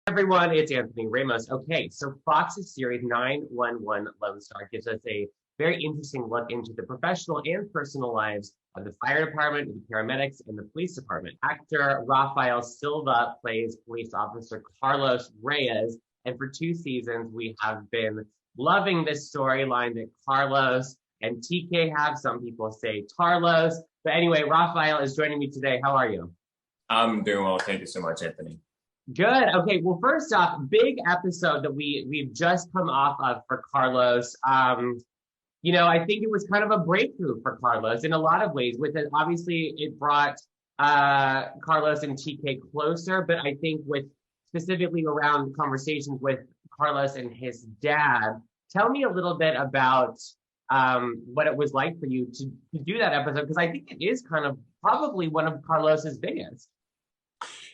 Everyone, it's Anthony Ramosah. Okay, so Fox's series 911 Lone Star gives us a very interesting look into the professional and personal lives of the fire department, the paramedics, and the police department. Actor Rafael Silva plays police officer Carlos Reyes, and for 2 seasons, we have been loving this storyline that Carlos and TK have. Some people say Tarlos. But anyway, Rafael is joining me today. How are you? I'm doing well. Thank you so much, Anthony. Good. Okay. Well, first off, big episode that we've just come off of for Carlos. I think it was kind of a breakthrough for Carlos in a lot of ways. With it, obviously, it brought Carlos and TK closer, but I think with specifically around conversations with Carlos and his dad. Tell me a little bit about what it was like for you to do that episode, because I think it is kind of probably one of Carlos's biggest.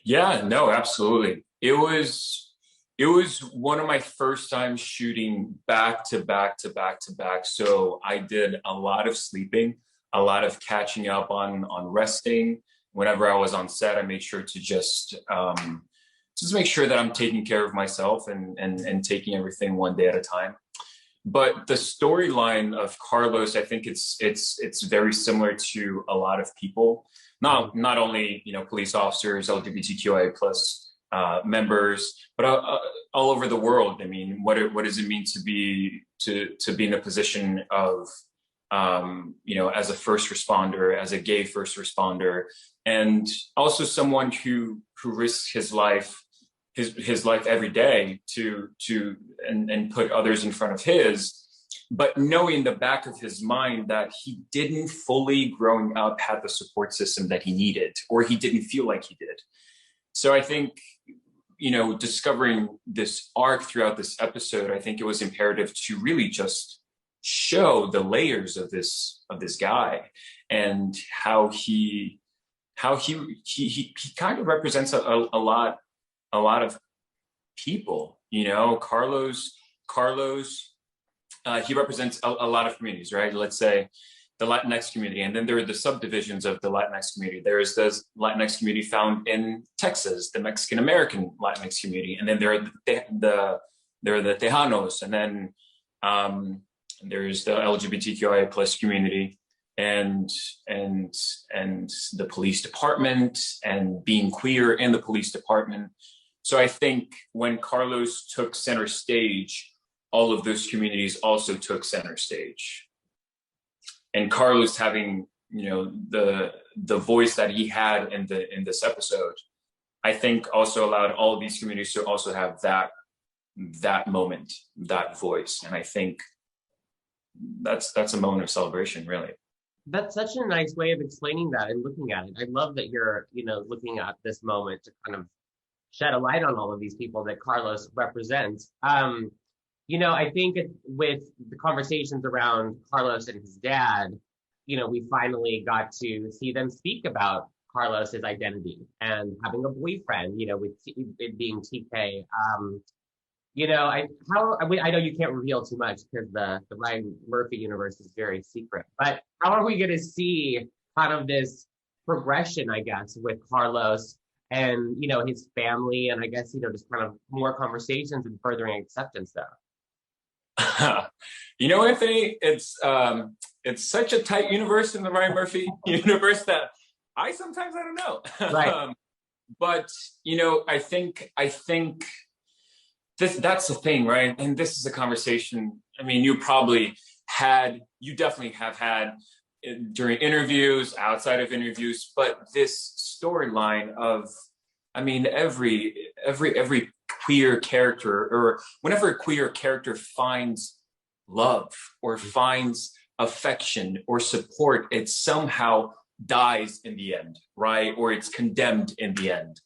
Yeah, no, absolutely. It was one of my first times shooting back to back to back to back. So I did a lot of sleeping, a lot of catching up on resting. Whenever I was on set, I made sure to just make sure that I'm taking care of myself and taking everything one day at a time. But the storyline of Carlos, I think it's very similar to a lot of people. Not only police officers, LGBTQIA plus members, but all over the world. I mean, what does it mean to be in a position of as a first responder, as a gay first responder, and also someone who risks his life every day to put others in front of his. But knowing the back of his mind that he didn't fully growing up have the support system that he needed, or he didn't feel like he did. So I think, discovering this arc throughout this episode, I think it was imperative to really just show the layers of this guy and how he kind of represents a lot of people. Carlos, he represents a lot of communities, right? Let's say the Latinx community, and then there are the subdivisions of the Latinx community. There is the Latinx community found in Texas, the Mexican American Latinx community, and then there are the Tejanos, and then there's the LGBTQIA plus community, and the police department, and being queer in the police department. So I think when Carlos took center stage, all of those communities also took center stage. And Carlos having, the voice that he had in this episode, I think also allowed all of these communities to also have that moment, that voice. And I think that's a moment of celebration, really. That's such a nice way of explaining that and looking at it. I love that you're, looking at this moment to kind of shed a light on all of these people that Carlos represents. I think with the conversations around Carlos and his dad, we finally got to see them speak about Carlos's identity and having a boyfriend, with it being TK. I know you can't reveal too much because the Ryan Murphy universe is very secret, but how are we going to see kind of this progression, I guess, with Carlos and, his family, and I guess, just kind of more conversations and furthering acceptance there? Anthony, it's such a tight universe in the Ryan Murphy universe that I don't know. Right. But I think that's the thing, right? And this is a conversation. I mean, you definitely have had during interviews, outside of interviews, but this storyline of, every queer character, or whenever a queer character finds love or finds affection or support, it somehow dies in the end, right? Or it's condemned in the end.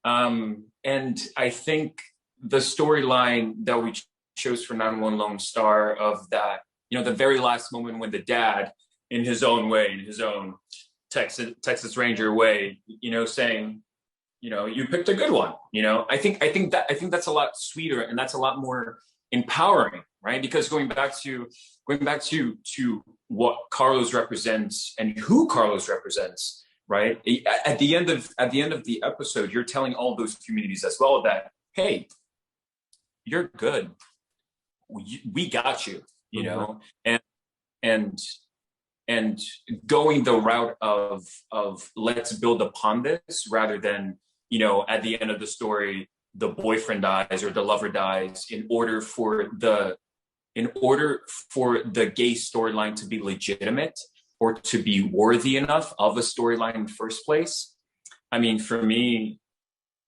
And I think the storyline that we chose for 911 Lone Star of that, the very last moment when the dad, in his own way, in his own Texas Ranger way, saying, you picked a good one. I think that's a lot sweeter, and that's a lot more empowering, right? Because going back to what Carlos represents and who Carlos represents, right? At the end of the episode, you're telling all those communities as well that hey, you're good. We got you, you know, and and going the route of let's build upon this rather than, you know, at the end of the story, the boyfriend dies or the lover dies in order for the gay storyline to be legitimate or to be worthy enough of a storyline in the first place. I mean, for me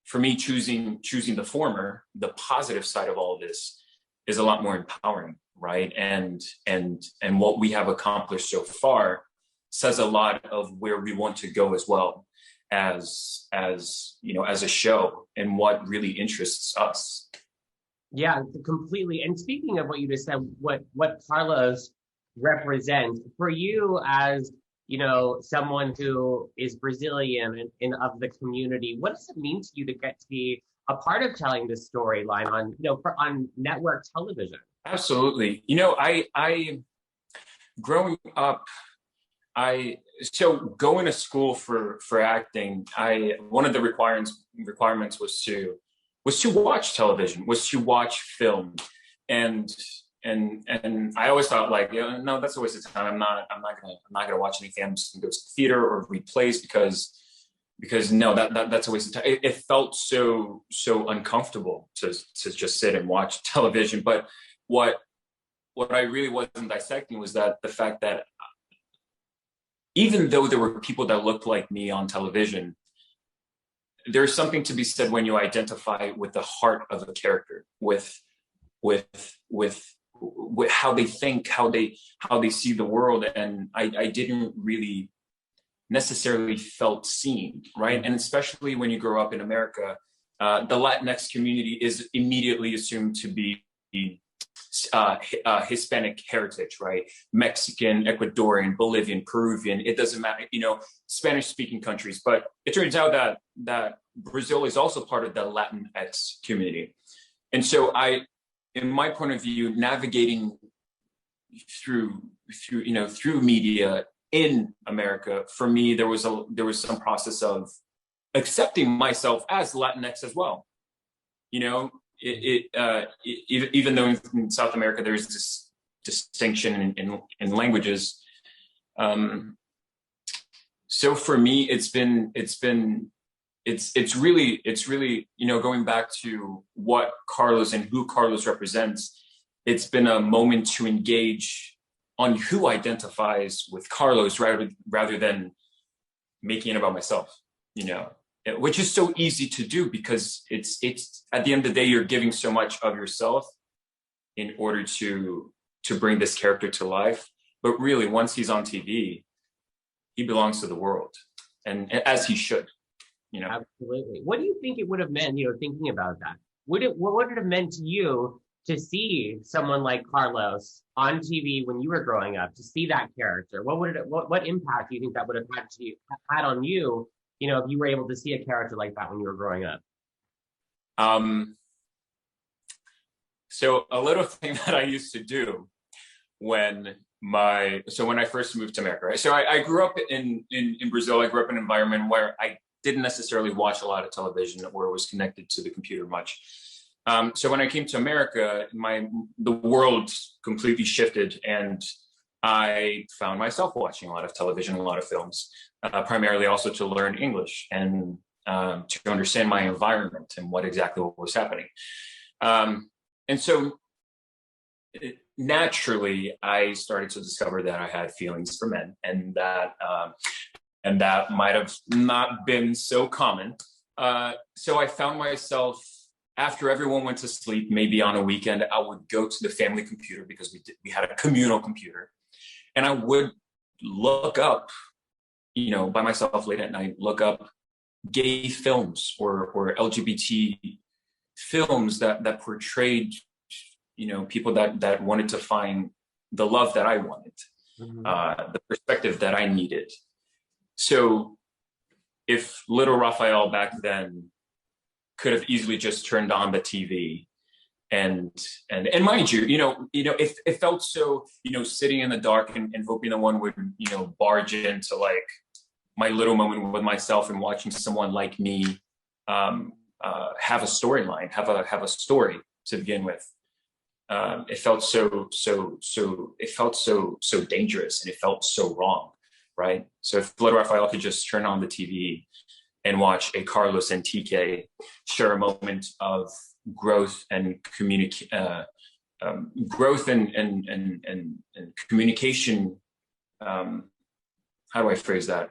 choosing the former, the positive side of all of this is a lot more empowering, right? And what we have accomplished so far says a lot of where we want to go as well as you know, as a show, and what really interests us. Yeah, completely. And speaking of what you just said, what Carlos represents for you as, you know, someone who is Brazilian and of the community, what does it mean to you to get to be a part of telling this storyline on, you know, on network television? Absolutely. You know, I growing up, so going to school for acting, one of the requirements was to watch television, was to watch film, and I always thought, like, you know, no, that's a waste of time. I'm not gonna watch anything. I'm just gonna go to the theater or read plays because no, that's a waste of time. It felt so uncomfortable to just sit and watch television. But what I really wasn't dissecting was that the fact that even though there were people that looked like me on television, there's something to be said when you identify with the heart of a character, with how they think, how they see the world. And I didn't really necessarily felt seen, right? And especially when you grow up in America, the Latinx community is immediately assumed to be Hispanic heritage, right? Mexican, Ecuadorian, Bolivian, Peruvian, it doesn't matter, you know, Spanish speaking countries. But it turns out that Brazil is also part of the Latinx community. And so in my point of view, navigating through media in America, for me, there was some process of accepting myself as Latinx as well. You know, even though in South America there's this distinction in languages, so for me it's really, you know, going back to what Carlos and who Carlos represents, it's been a moment to engage on who identifies with Carlos rather than making it about myself, you know, which is so easy to do because it's at the end of the day, you're giving so much of yourself in order to bring this character to life. But really, once he's on TV, he belongs to the world, and as he should, you know. Absolutely. What do you think it would have meant, you know, thinking about that? What would it have meant to you to see someone like Carlos on TV when you were growing up, to see that character? What impact do you think that would have had on you, you know, if you were able to see a character like that when you were growing up? So a little thing that I used to do when I first moved to America, right? So I grew up in Brazil. I grew up in an environment where I didn't necessarily watch a lot of television or was connected to the computer much. So when I came to America, the world completely shifted, and I found myself watching a lot of television, a lot of films, primarily also to learn English and to understand my environment and what was happening. And so naturally, I started to discover that I had feelings for men, and that might have not been so common. So I found myself, after everyone went to sleep, maybe on a weekend, I would go to the family computer because we had a communal computer, and I would look up, you know, by myself late at night, look up gay films or LGBT films that portrayed, you know, people that wanted to find the love that I wanted, the perspective that I needed. So if little Rafael back then could have easily just turned on the TV and mind you, it felt so, you know, sitting in the dark and hoping that one would, you know, barge into like my little moment with myself and watching someone like me have a storyline, have a story to begin with. It felt so dangerous, and it felt so wrong, right? So if Rafael could just turn on the TV and watch a Carlos and TK share a moment of growth and growth and communication. How do I phrase that?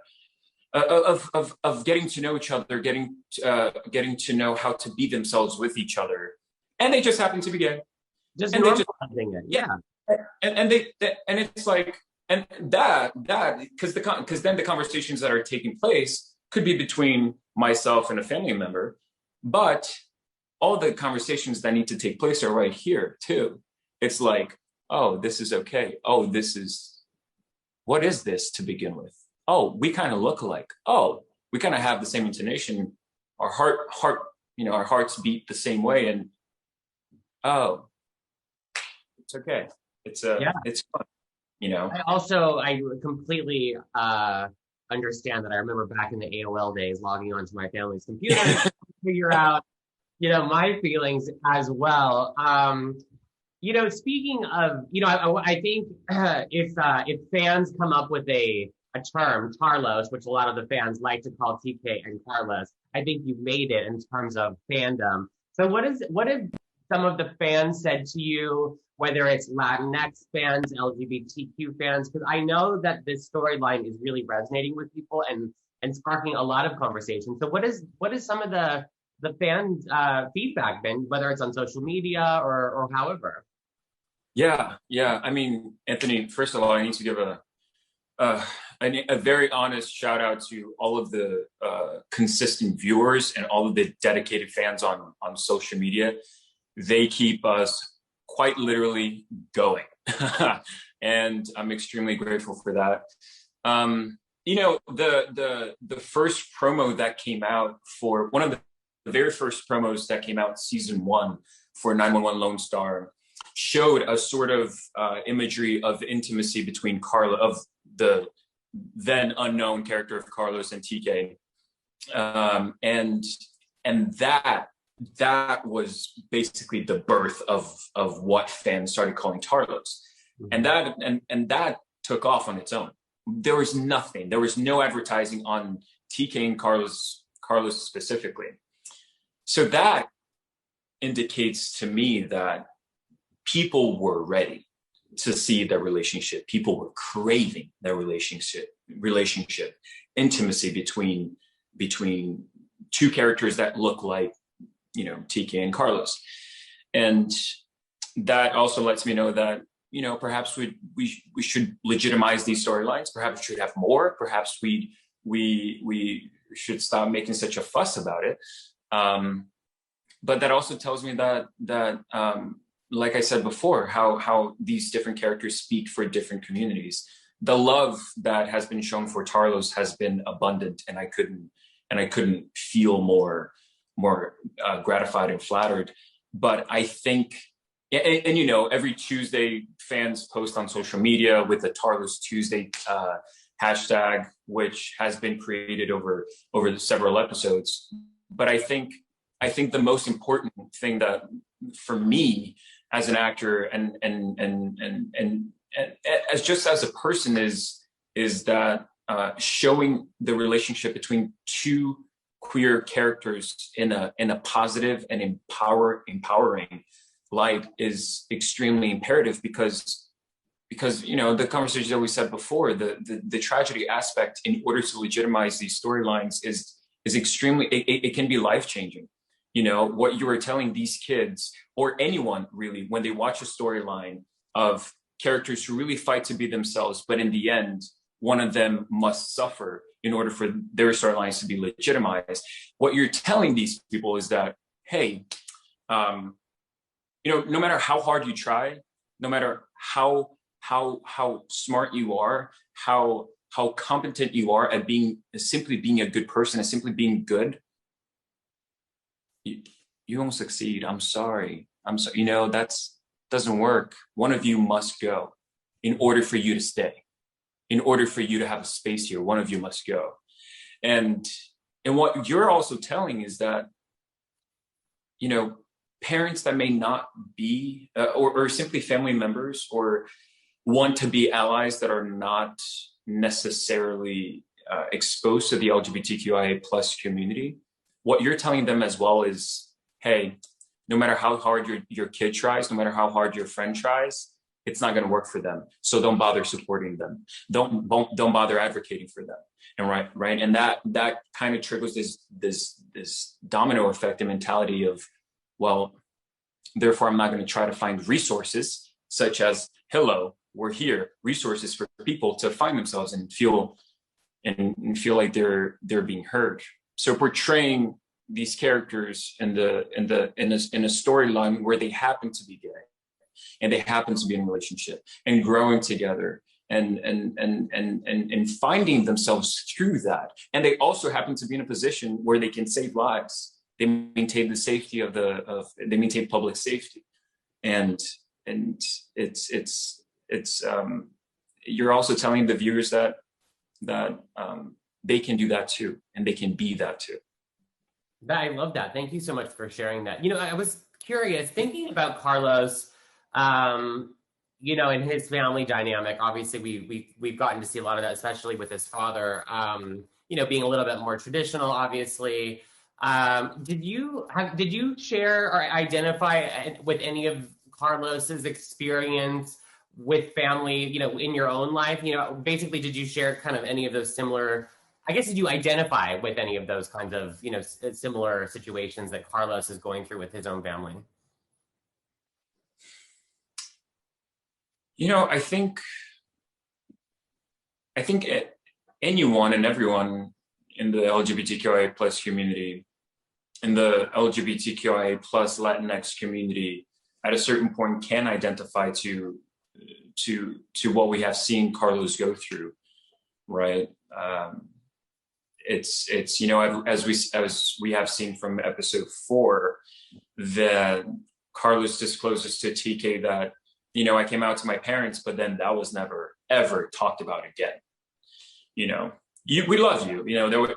Of getting to know each other, getting to know how to be themselves with each other, and they just happen to be gay. Just normalizing it, yeah. And it's like, and that because then the conversations that are taking place could be between myself and a family member, but all the conversations that need to take place are right here too. It's like, oh, this is okay. Oh, what is this to begin with? Oh, we kind of look alike. Oh, we kind of have the same intonation. Our our hearts beat the same way. And oh, it's okay. It's fun, I completely understand that. I remember back in the AOL days, logging onto my family's computer to figure out, my feelings as well. Speaking of, I think if fans come up with a term, Carlos, which a lot of the fans like to call TK and Carlos, I think you've made it in terms of fandom. So what have some of the fans said to you, whether it's Latinx fans, LGBTQ fans? Because I know that this storyline is really resonating with people and sparking a lot of conversation. So what is some of the fan feedback been, whether it's on social media or however? Yeah. I mean, Anthony, first of all, I need to give a very honest shout out to all of the consistent viewers and all of the dedicated fans on social media. They keep us quite literally going. And I'm extremely grateful for that. The first promo that came out for one of the very first promos that came out season 1 for 911 Lone Star showed a sort of imagery of intimacy between of the then unknown character of Carlos and TK. And that was basically the birth of what fans started calling Tarlos. Mm-hmm. And that took off on its own. There was no advertising on TK and Carlos specifically. So that indicates to me that people were ready to see their relationship. People were craving their relationship, intimacy between two characters that look like, TK and Carlos. And that also lets me know that, perhaps we should legitimize these storylines. Perhaps we should have more. Perhaps we should stop making such a fuss about it. But that also tells me that like I said before, how these different characters speak for different communities. The love that has been shown for Tarlos has been abundant, and I couldn't feel more gratified and flattered. But I think, and every Tuesday fans post on social media with the Tarlos Tuesday hashtag, which has been created over several episodes. But I think the most important thing that for me as an actor and as just as a person is that showing the relationship between two queer characters in a positive and empowering light is extremely imperative because the conversation that we said before, the tragedy aspect, in order to legitimize these storylines is extremely, it can be life-changing. What you are telling these kids, or anyone really, when they watch a storyline of characters who really fight to be themselves, but in the end, one of them must suffer in order for their storylines to be legitimized. What you're telling these people is that, hey, no matter how hard you try, no matter how smart you are, how competent you are at simply being a good person and simply being good, you won't succeed. I'm sorry. That doesn't work. One of you must go in order for you to stay. In order for you to have a space here, one of you must go. And what you're also telling is that parents that may not be, or simply family members, or want to be allies that are not necessarily exposed to the LGBTQIA plus community. What you're telling them as well is, hey, no matter how hard your kid tries, no matter how hard your friend tries, it's not going to work for them. So don't bother supporting them. Don't bother advocating for them. And right, and that kind of triggers this domino effect and mentality of, well, therefore I'm not going to try to find resources such as, hello, we're here, resources for people to find themselves and feel like they're being heard. So portraying these characters in a storyline where they happen to be gay and they happen to be in a relationship and growing together and finding themselves through that. And they also happen to be in a position where they can save lives. They maintain the safety they maintain public safety. And it's you're also telling the viewers that they can do that too, and they can be that too. I love that. Thank you so much for sharing that. I was curious, thinking about Carlos, and his family dynamic. Obviously, we've gotten to see a lot of that, especially with his father, being a little bit more traditional, obviously. Did you share or identify with any of Carlos's experience with family, in your own life? Basically, did you share kind of any of those similar, I guess, did you identify with any of those kinds of, similar situations that Carlos is going through with his own family? I think anyone and everyone in the LGBTQIA plus community, in the LGBTQIA plus Latinx community, at a certain point can identify to what we have seen Carlos go through, right? It's as we have seen from episode 4, that Carlos discloses to TK that, I came out to my parents, but then that was never ever talked about again. We love you.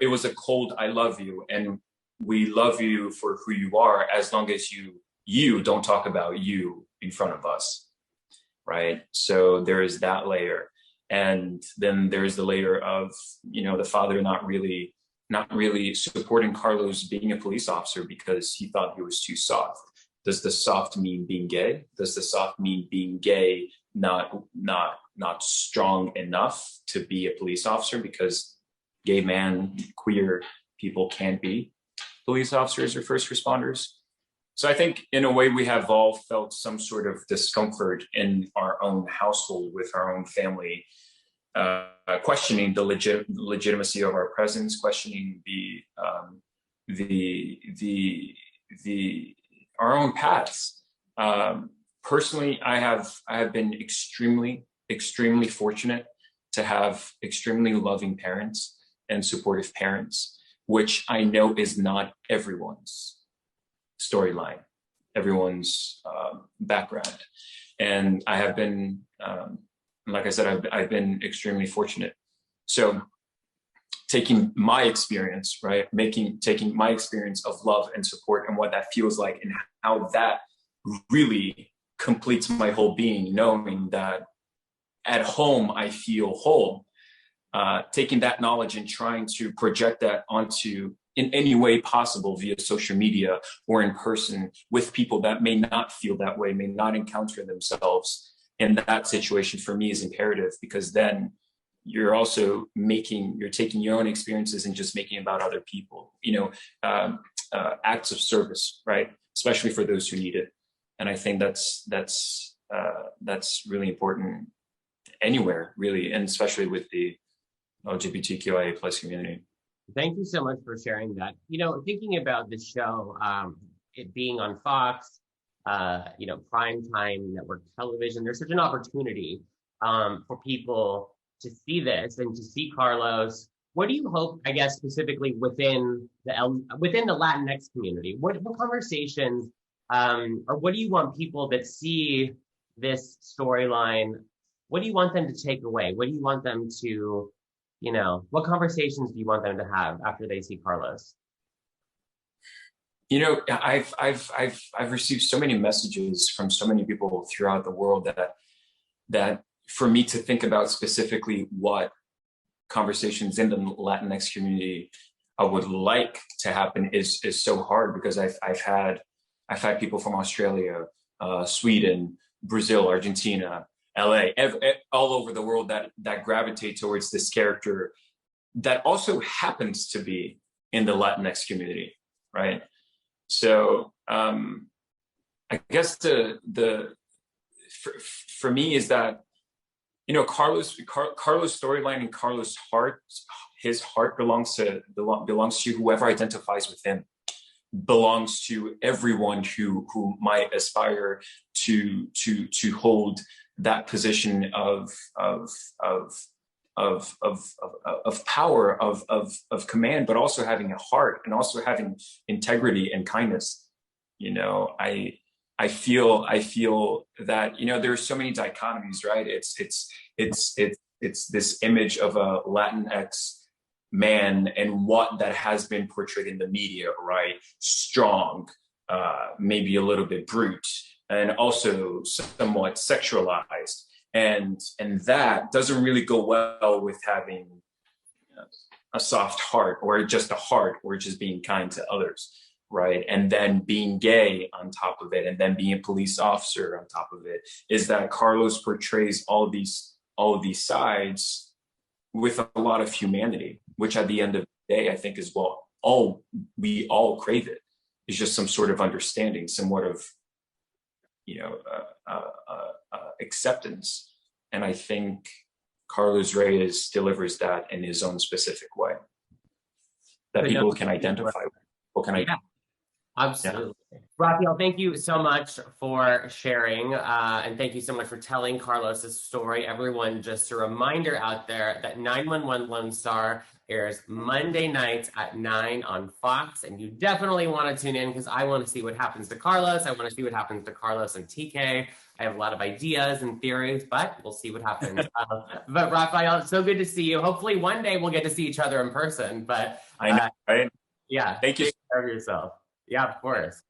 It was a cold "I love you," and we love you for who you are, as long as you don't talk about you in front of us, right? So there is that layer, and then there's the layer of the father not really supporting Carlos being a police officer because he thought he was too soft. Does the soft mean being gay? Does the soft mean being gay not strong enough to be a police officer, because gay man, queer people can't be police officers or first responders? So I think in a way we have all felt some sort of discomfort in our own household with our own family, questioning the legitimacy of our presence, questioning our own paths. Personally, I have been extremely fortunate to have extremely loving parents and supportive parents, which I know is not everyone's storyline, everyone's background. And I have been, like I said, I've been extremely fortunate. So taking my experience, right, taking my experience of love and support and what that feels like and how that really completes my whole being, knowing that at home I feel whole, taking that knowledge and trying to project that onto, in any way possible, via social media or in person with people that may not feel that way, may not encounter themselves in that situation, for me is imperative, because then you're also you're taking your own experiences and just making about other people, acts of service, right? Especially for those who need it. And I think that's really important anywhere, really, and especially with the LGBTQIA plus community. Thank you so much for sharing that. Thinking about the show, it being on Fox, primetime network television, there's such an opportunity for people to see this and to see Carlos. What do you hope, I guess, specifically within the Latinx community? What conversations, or what do you want people that see this storyline, what do you want them to take away? What do you want them to, what conversations do you want them to have after they see Carlos? I've received so many messages from so many people throughout the world that for me to think about specifically what conversations in the Latinx community I would like to happen is so hard, because I've had people from Australia, Sweden, Brazil, Argentina, LA, all over the world that gravitate towards this character that also happens to be in the Latinx community, right? So I guess for me is that, Carlos' storyline and Carlos' heart, his heart belongs to whoever identifies with him, belongs to everyone who might aspire to hold that position of power, of command, but also having a heart and also having integrity and kindness. I feel that, there are so many dichotomies, right? It's this image of a Latinx man and what that has been portrayed in the media, right? Strong, maybe a little bit brute, and also somewhat sexualized. And that doesn't really go well with having a soft heart, or just a heart, or just being kind to others, right? And then being gay on top of it, and then being a police officer on top of it, is that Carlos portrays all of these sides with a lot of humanity, which at the end of the day, I think is what we all crave. It is just some sort of understanding, somewhat of acceptance. And I think Carlos Reyes delivers that in his own specific way that people can identify with. People can identify. Absolutely. Yeah. Rafael, thank you so much for sharing, and thank you so much for telling Carlos's story. Everyone, just a reminder out there that 911 Lone Star airs Monday nights at 9 on Fox, and you definitely want to tune in, because I want to see what happens to Carlos. I want to see what happens to Carlos and TK. I have a lot of ideas and theories, but we'll see what happens. But Rafael, it's so good to see you. Hopefully one day we'll get to see each other in person. But I know, right? Yeah. Thank you. Take care of yourself. Yeah, of course.